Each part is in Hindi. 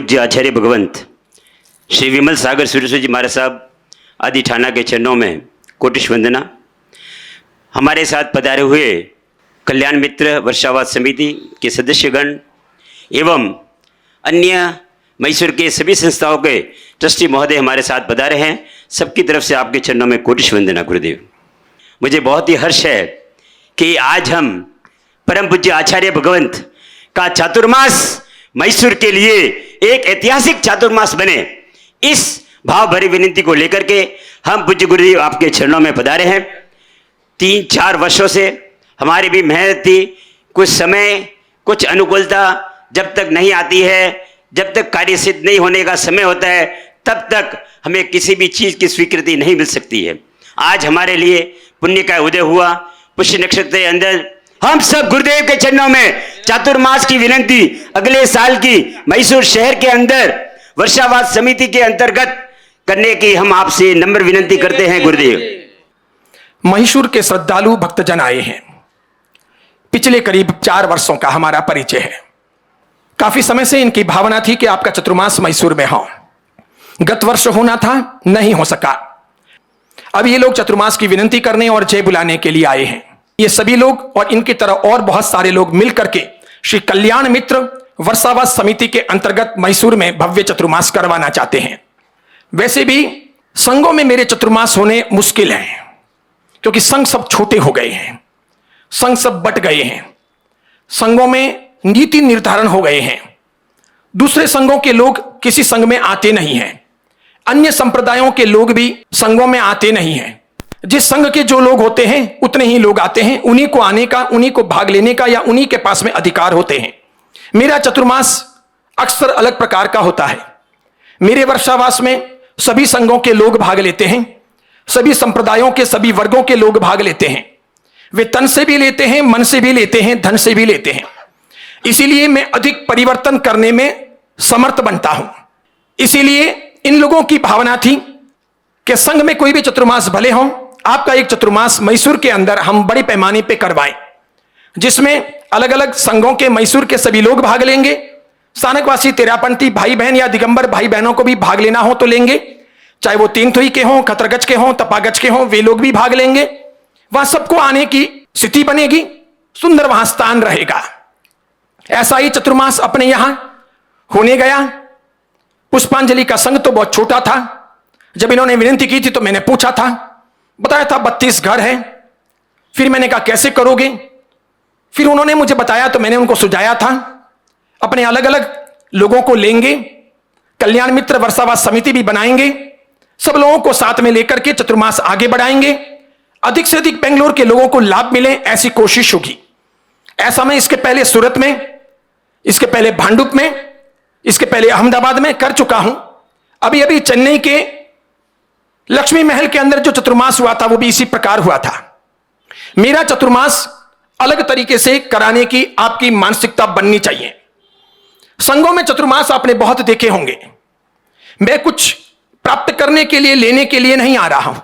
पूज्य आचार्य भगवंत श्री विमल सागर सूर्यसू जी महाराज साहब आदि ठाणा के चरणों में कोटिश वंदना। हमारे साथ पधारे हुए कल्याण मित्र वर्षावास समिति के सदस्यगण एवं अन्य मैसूर के सभी संस्थाओं के ट्रस्टी महोदय हमारे साथ पधारे हैं। सबकी तरफ से आपके चरणों में कोटिश वंदना गुरुदेव। मुझे बहुत ही हर्ष है कि आज हम परम पूज्य आचार्य भगवंत का चातुर्मास मैसूर के लिए एक ऐतिहासिक चातुर्मास बने, इस भाव भरी विनती को लेकर के हम पूज्य गुरुदेव आपके चरणों में पधारे हैं। 3-4 वर्षों से हमारी भी मेहनत थी। कुछ समय कुछ अनुकूलता जब तक नहीं आती है, जब तक कार्य सिद्ध नहीं होने का समय होता है, तब तक हमें किसी भी चीज़ की स्वीकृति नहीं मिल सकती है। आज हमारे लिए पुण्य का उदय हुआ। पुष्य नक्षत्र के अंदर हम सब गुरुदेव के चरणों में चातुर्मास की विनती अगले साल की मैसूर शहर के अंदर वर्षावास समिति के अंतर्गत करने की हम आपसे नम्र विनती करते हैं गुरुदेव। मैसूर के श्रद्धालु भक्तजन आए हैं। पिछले करीब 4 वर्षों का हमारा परिचय है। काफी समय से इनकी भावना थी कि आपका चतुर्मास मैसूर में हो। गत वर्ष होना था, नहीं हो सका। अब ये लोग चतुर्मास की विनती करने और जय बुलाने के लिए आए हैं। ये सभी लोग और इनकी तरह और बहुत सारे लोग मिलकर के श्री कल्याण मित्र वर्षावास समिति के अंतर्गत मैसूर में भव्य चतुर्मास करवाना चाहते हैं। वैसे भी संघों में मेरे चतुर्मास होने मुश्किल है, क्योंकि संघ सब छोटे हो गए हैं, संघ सब बट गए हैं, संघों में नीति निर्धारण हो गए हैं। दूसरे संघों के लोग किसी संघ में आते नहीं हैं, अन्य संप्रदायों के लोग भी संघों में आते नहीं हैं। जिस संघ के जो लोग होते हैं उतने ही लोग आते हैं। उन्हीं को आने का, उन्हीं को भाग लेने का या उन्हीं के पास में अधिकार होते हैं। मेरा चतुर्मास अक्सर अलग प्रकार का होता है। मेरे वर्षावास में सभी संघों के लोग भाग लेते हैं, सभी संप्रदायों के सभी वर्गों के लोग भाग लेते हैं। वे तन से भी लेते हैं, मन से भी लेते हैं, धन से भी लेते हैं। इसीलिए मैं अधिक परिवर्तन करने में समर्थ बनता हूं। इसीलिए इन लोगों की भावना थी कि संघ में कोई भी चतुर्मास भले हो, आपका एक चतुर्मास मैसूर के अंदर हम बड़े पैमाने पे करवाएं, जिसमें अलग अलग संघों के मैसूर के सभी लोग भाग लेंगे। स्थानकवासी तेरापंथी भाई बहन या दिगंबर भाई बहनों को भी भाग लेना हो तो लेंगे, चाहे वो तीनथुई के हों, खतरगज के हों, तपागज के हों, वे लोग भी भाग लेंगे। वहां सबको आने की स्थिति बनेगी, सुंदर वहां स्थान रहेगा। ऐसा ही चतुर्मास अपने यहां होने गया। पुष्पांजलि का संघ तो बहुत छोटा था। जब इन्होंने विनती की थी तो मैंने पूछा था, बताया था 32 घर हैं। फिर मैंने कहा कैसे करोगे? फिर उन्होंने मुझे बताया तो मैंने उनको सुझाया था अपने अलग अलग लोगों को लेंगे, कल्याण मित्र वर्षावास समिति भी बनाएंगे, सब लोगों को साथ में लेकर के चतुर्मास आगे बढ़ाएंगे, अधिक से अधिक बेंगलोर के लोगों को लाभ मिले, ऐसी कोशिश होगी। ऐसा मैं इसके पहले सूरत में, इसके पहले भांडुप में, इसके पहले अहमदाबाद में कर चुका हूं। अभी अभी चेन्नई के लक्ष्मी महल के अंदर जो चतुर्मास हुआ था वो भी इसी प्रकार हुआ था। मेरा चतुर्मास अलग तरीके से कराने की आपकी मानसिकता बननी चाहिए। संघों में चतुर्मास आपने बहुत देखे होंगे। मैं कुछ प्राप्त करने के लिए, लेने के लिए नहीं आ रहा हूं,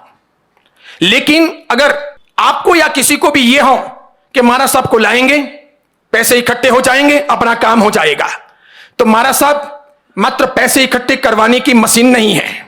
लेकिन अगर आपको या किसी को भी यह हो कि महाराज साहब को लाएंगे, पैसे इकट्ठे हो जाएंगे, अपना काम हो जाएगा, तो महाराज साहब मात्र पैसे इकट्ठे करवाने की मशीन नहीं है।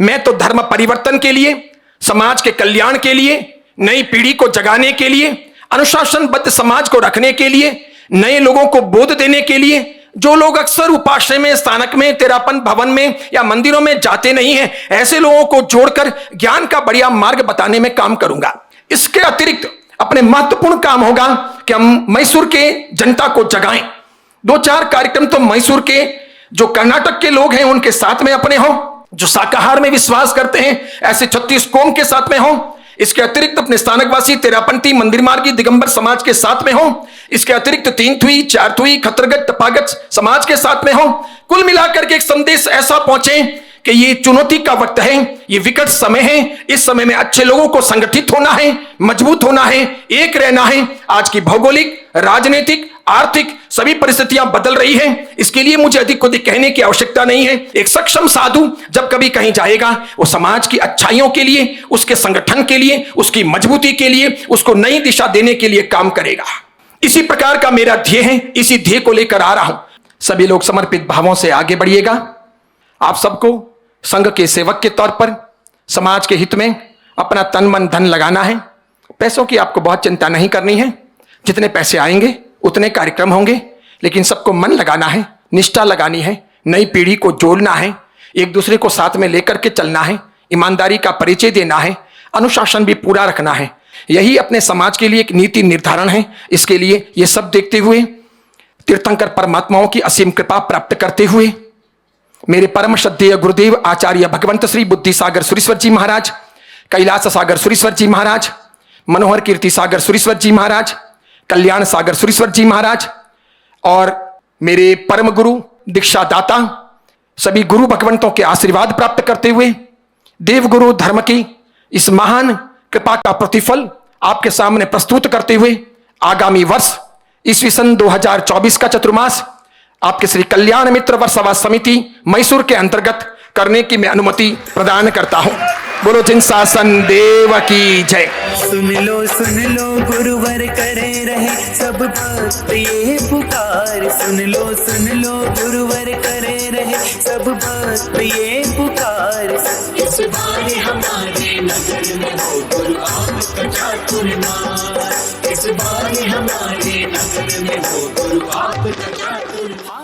मैं तो धर्म परिवर्तन के लिए, समाज के कल्याण के लिए, नई पीढ़ी को जगाने के लिए, अनुशासनबद्ध समाज को रखने के लिए, नए लोगों को बोध देने के लिए, जो लोग अक्सर उपाश्रय में, स्थानक में, तेरापन भवन में या मंदिरों में जाते नहीं हैं, ऐसे लोगों को जोड़कर ज्ञान का बढ़िया मार्ग बताने में काम करूंगा। इसके अतिरिक्त अपने महत्वपूर्ण काम होगा कि हम मैसूर के जनता को जगाएं। 2-4 कार्यक्रम तो मैसूर के जो कर्नाटक के लोग हैं उनके साथ में अपने हों, जो शाकाहार में विश्वास करते हैं ऐसे 36 कौम के साथ में हों। इसके अतिरिक्त अपने स्थानकवासी तेरापंथी मंदिर मार्गी दिगंबर समाज के साथ में हों। इसके अतिरिक्त 3थुई, 4थुई, खतरगज, तपागज समाज के साथ में हों। कुल मिलाकर के एक संदेश ऐसा पहुंचे कि ये चुनौती का वक्त है, ये विकट समय है। इस समय में अच्छे लोगों को संगठित होना है, मजबूत होना है, एक रहना है। आज की भौगोलिक, राजनीतिक, आर्थिक सभी परिस्थितियां बदल रही हैं। इसके लिए मुझे अधिक कुछ कहने की आवश्यकता नहीं है। एक सक्षम साधु जब कभी कहीं जाएगा, वो समाज की अच्छाइयों के लिए, उसके संगठन के लिए, उसकी मजबूती के लिए, उसको नई दिशा देने के लिए काम करेगा। इसी प्रकार का मेरा ध्येय है, इसी ध्येय को लेकर आ रहा हूं। सभी लोग समर्पित भावों से आगे बढ़िएगा। आप सबको संघ के सेवक के तौर पर समाज के हित में अपना तन मन धन लगाना है। पैसों की आपको बहुत चिंता नहीं करनी है, जितने पैसे आएंगे उतने कार्यक्रम होंगे, लेकिन सबको मन लगाना है, निष्ठा लगानी है, नई पीढ़ी को जोड़ना है, एक दूसरे को साथ में लेकर के चलना है, ईमानदारी का परिचय देना है, अनुशासन भी पूरा रखना है। यही अपने समाज के लिए एक नीति निर्धारण है। इसके लिए ये सब देखते हुए तीर्थंकर परमात्माओं की असीम कृपा प्राप्त करते हुए मेरे परम श्रद्धेय गुरुदेव आचार्य भगवंत श्री बुद्धि सागर सुरेश्वर जी महाराज, कैलाश सागर सुरेश्वर जी महाराज, मनोहर कीर्ति सागर सुरेश्वर जी महाराज, कल्याण सागर सुरेश्वर जी महाराज और मेरे परम गुरु दीक्षा दाता सभी गुरु भगवंतों के आशीर्वाद प्राप्त करते हुए देव गुरु धर्म की इस महान कृपा का प्रतिफल आपके सामने प्रस्तुत करते हुए आगामी वर्ष ईस्वी सन 2024 का चतुर्मास आपके श्री कल्याण मित्र वर्षावास समिति मैसूर के अंतर्गत करने की मैं अनुमति प्रदान करता हूं। बोलो जिन शासन देव की जय। सुन लो गुरुवर करे रहे सब भक्त ये पुकार। सुन लो गुरुवर करे रहे सब भक्त ये पुकार। इस बार हमारे नगर में हो गुरु आपका चातुर्मास। इस बार हमारे नगर में हो गुरु आपका चातुर्मास।